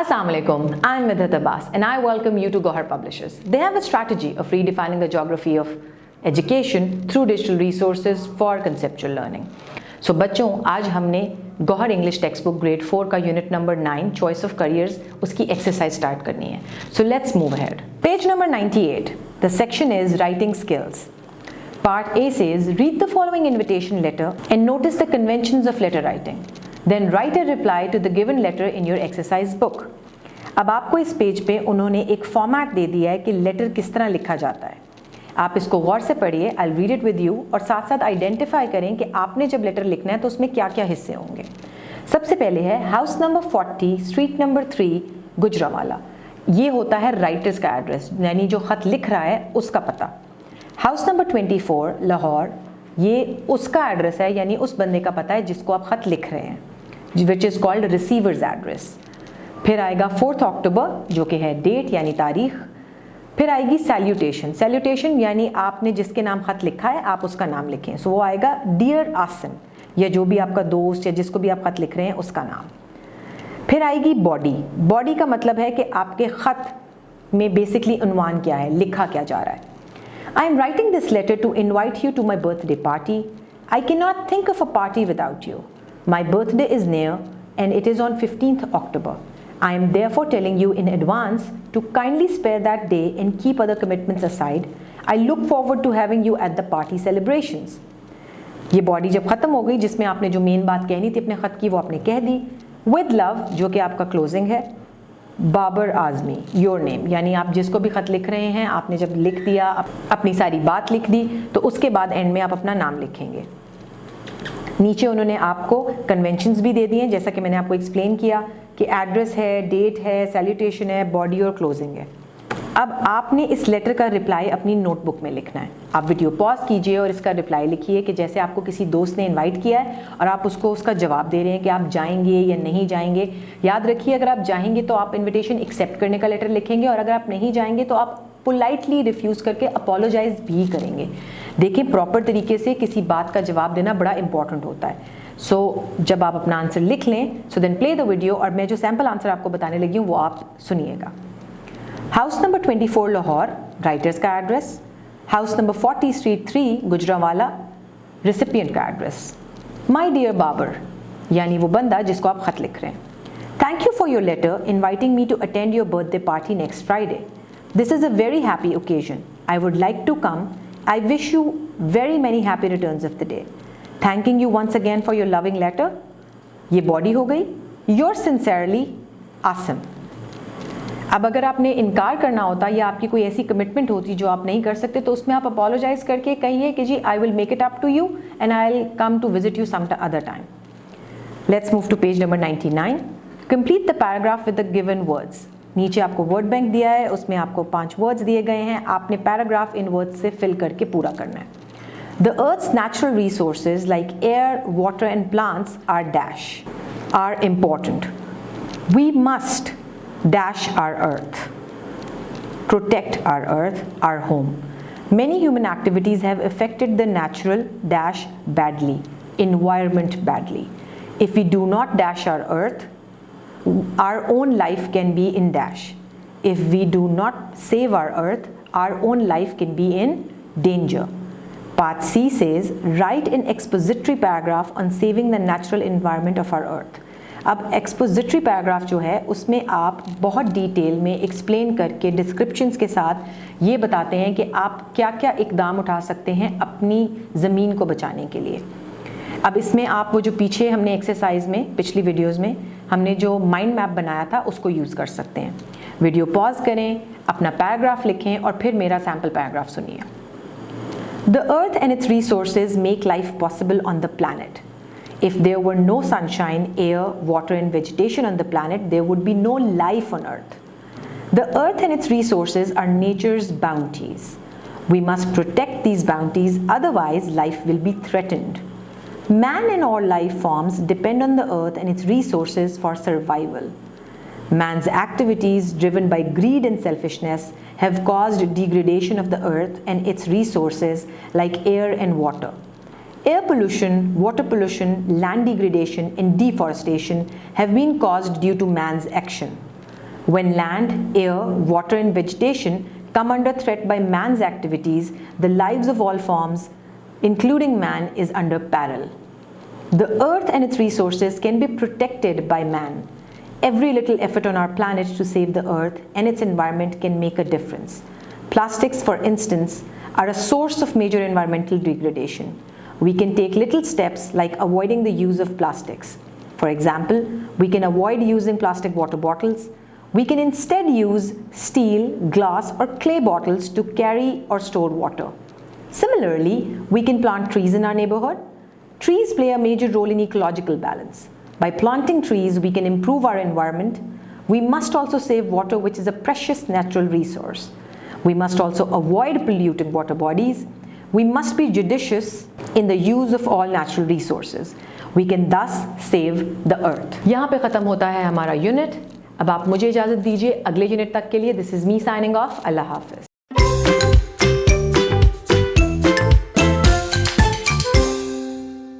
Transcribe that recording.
Assalamualaikum, I'm Vidhat Abbas and I welcome you to Gohar Publishers. They have a strategy of redefining the geography of education through digital resources for conceptual learning. So बच्चों, आज हमने Gohar English text book grade 4 का unit number 9 choice of careers उसकी exercise start करनी है. So let's move ahead. Page number 98. The section is writing skills. Part A says, read the following invitation letter and notice the conventions of letter writing. Then write a reply to the given letter in your exercise book. अब आपको इस page पे उन्होंने एक format दे दिया है कि letter किस तरह लिखा जाता है. आप इसको गौर से पढ़िए, I read it with you, और साथ साथ आइडेंटिफाई करें कि आपने जब लेटर लिखना है तो उसमें क्या क्या हिस्से होंगे. सबसे पहले है house number 40 street number 3 Gujranwala. ये होता है राइटर्स का एड्रेस, यानी जो ख़त लिख रहा है उसका पता. हाउस नंबर 24 लाहौर, ये उसका एड्रेस है, यानी उस बंदे का पता है जिसको आप ख़त लिख रहे हैं, which is called receiver's address. फिर आएगा 4 अक्टूबर जो कि है डेट यानी तारीख. फिर आएगी सैल्यूटेशन. सैल्यूटेशन यानी आपने जिसके नाम ख़त लिखा है आप उसका नाम लिखें. सो वो आएगा डियर आसिम, या जो भी आपका दोस्त या जिसको भी आप ख़त लिख रहे हैं उसका नाम. फिर आएगी बॉडी. बॉडी का मतलब है कि आपके ख़त में बेसिकली उन्वान क्या है, लिखा क्या जा रहा है. I am writing this letter to invite you to my birthday party. I cannot think of a party without you. My birthday is near and it is on 15th October. I am therefore telling you in advance to kindly spare that day and keep other commitments aside. I look forward to having you at the party celebrations. ये body जब ख़त्म हो गई, जिसमें आपने जो main बात कहनी थी अपने ख़त की वो आपने कह दी. With love जो कि आपका क्लोजिंग है. बाबर आज़मी योर नेम, यानी आप जिसको भी ख़त लिख रहे हैं आपने जब लिख दिया, अपनी सारी बात लिख दी, तो उसके बाद एंड में आप अपना नाम लिखेंगे. नीचे उन्होंने आपको कन्वेंशंस भी दे दिए हैं, जैसा कि मैंने आपको एक्सप्लेन किया कि एड्रेस है, डेट है, सैल्यूटेशन है, बॉडी और क्लोजिंग है. अब आपने इस लेटर का रिप्लाई अपनी नोटबुक में लिखना है. आप वीडियो पॉज कीजिए और इसका रिप्लाई लिखिए कि जैसे आपको किसी दोस्त ने इनवाइट किया है और आप उसको उसका जवाब दे रहे हैं कि आप जाएंगे या नहीं जाएंगे. याद रखिए, अगर आप जाएंगे तो आप इनविटेशन एक्सेप्ट करने का लेटर लिखेंगे, और अगर आप नहीं जाएंगे तो आप पोलाइटली रिफ्यूज़ करके अपोलोजाइज भी करेंगे. देखिए, प्रॉपर तरीके से किसी बात का जवाब देना बड़ा इंपॉर्टेंट होता है. सो जब आप अपना आंसर लिख लें, so then play the video, और मैं जो सैम्पल आंसर आपको बताने लगी हूँ वो आप सुनिएगा. हाउस नंबर 24 लाहौर, राइटर्स का address. House number 40 street 3 Gujranwala, recipient का एड्रेस. माय डियर बाबर, यानी वो बंदा जिसको आप ख़त लिख रहे हैं. Thank you for your letter inviting me to attend your birthday party next Friday. This is a very happy occasion. I would like to come. I wish you very many happy returns of the day. Thanking you once again for your loving letter. ये body हो गई. Your sincerely Asim. अब अगर आपने इनकार करना होता या आपकी कोई ऐसी कमिटमेंट होती जो आप नहीं कर सकते, तो उसमें आप अपोलोजाइज करके कहिए कि जी I will make it up to you and I will come to visit you some other time. Let's move to page number 99. Complete the paragraph with the given words. नीचे आपको वर्ड बैंक दिया है, उसमें आपको 5 words दिए गए हैं. आपने पैराग्राफ इन वर्ड्स से फिल करके पूरा करना है. The earth's natural resources like air, water and plants are dash are important. We must dash our earth, protect our earth, our home. Many human activities have affected the natural dash badly, environment badly. If we do not dash our earth, our own life can be in dash. If we do not save our earth, our own life can be in danger. Part C says, write an expository paragraph on saving the natural environment of our earth. अब expository paragraph जो है उसमें आप बहुत detail में explain करके descriptions के साथ ये बताते हैं कि आप क्या क्या इकदाम उठा सकते हैं अपनी ज़मीन को बचाने के लिए. अब इसमें आप वो जो पीछे हमने एक्सरसाइज में पिछली वीडियोस में हमने जो माइंड मैप बनाया था उसको यूज़ कर सकते हैं. वीडियो पॉज करें, अपना पैराग्राफ लिखें और फिर मेरा सैम्पल पैराग्राफ सुनिए. The earth and it's resources make life possible on the planet. If there were no sunshine, air, water and vegetation on the planet, there would be no life on Earth. The Earth and its resources are nature's bounties. We must protect these bounties, otherwise life will be threatened. Man and all life forms depend on the Earth and its resources for survival. Man's activities, driven by greed and selfishness, have caused degradation of the Earth and its resources like air and water. Air pollution, water pollution, land degradation and deforestation have been caused due to man's action. When land, air, water and vegetation come under threat by man's activities, the lives of all forms, including man, is under peril. The earth and its resources can be protected by man. Every little effort on our planet to save the earth and its environment can make a difference. Plastics, for instance, are a source of major environmental degradation. We can take little steps like avoiding the use of plastics. For example, we can avoid using plastic water bottles. We can instead use steel, glass, or clay bottles to carry or store water. Similarly, we can plant trees in our neighborhood. Trees play a major role in ecological balance. By planting trees, we can improve our environment. We must also save water, which is a precious natural resource. We must also avoid polluting water bodies. We must be judicious in the use of all natural resources. We can thus save the earth. यहाँ पे ख़त्म होता है हमारा unit. अब आप मुझे इजाज़त दीजिए अगले यूनिट तक के लिए. This is me signing off. अल्लाह हाफ़िज़.